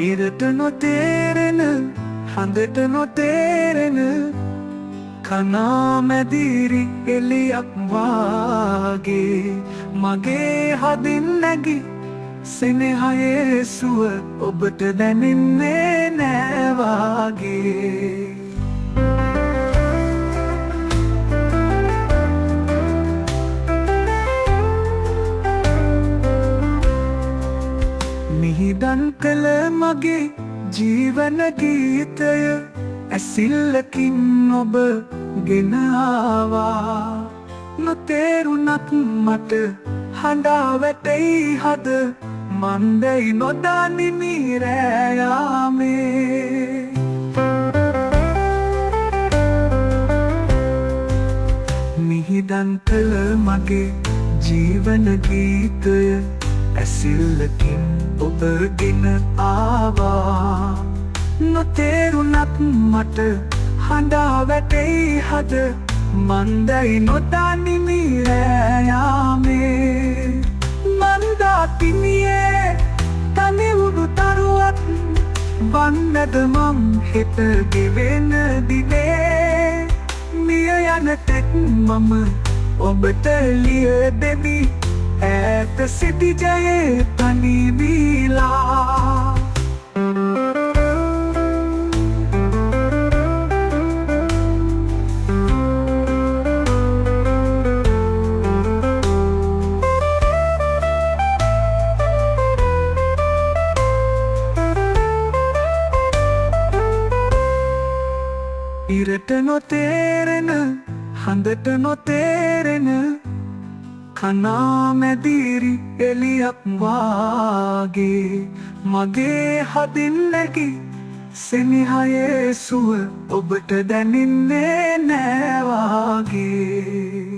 ඉරට නොතේරෙන හඳට නොතේරෙන කනාමැදිරි එලියක් වාගේ මගේ හදින් නැගි සෙනෙහයේ සුව ඔබට දැනෙන්නේ නෑ වාගේ මිහිදන් කළ මගේ ජීවන ගීතය ඇසිල්ලකින් ඔබ ගෙන ආවා නොතේරුණත් මට හඬා වැටෙයි හද මන්දැයි නොදනිමි රෑ යාමේ මිහිදන් කළ මගේ ජීවන ගීතය ඇසිල්ලකින් ඔබ ගෙන ආවා නොතේරුණත් මට හඬා වැටෙයි හද මන්දැයි නොදනිමි රෑ යාමේ මන්දාතිනියේ තනිවුණු තරුවත් වන්නද මං හෙට ගෙවෙන දිනේ මිය යන තෙක් මම ඔබට ලිය දෙමි ඈත සිටි ජයේ තනි වීලා ඉරට නොතේරෙන හඳට නොතේරෙන කනාමැදිරි එලියක් වාගේ මගේ හදින් නැගි සෙනෙහයේ සුව ඔබට දැනෙන්නේ නෑ වාගේ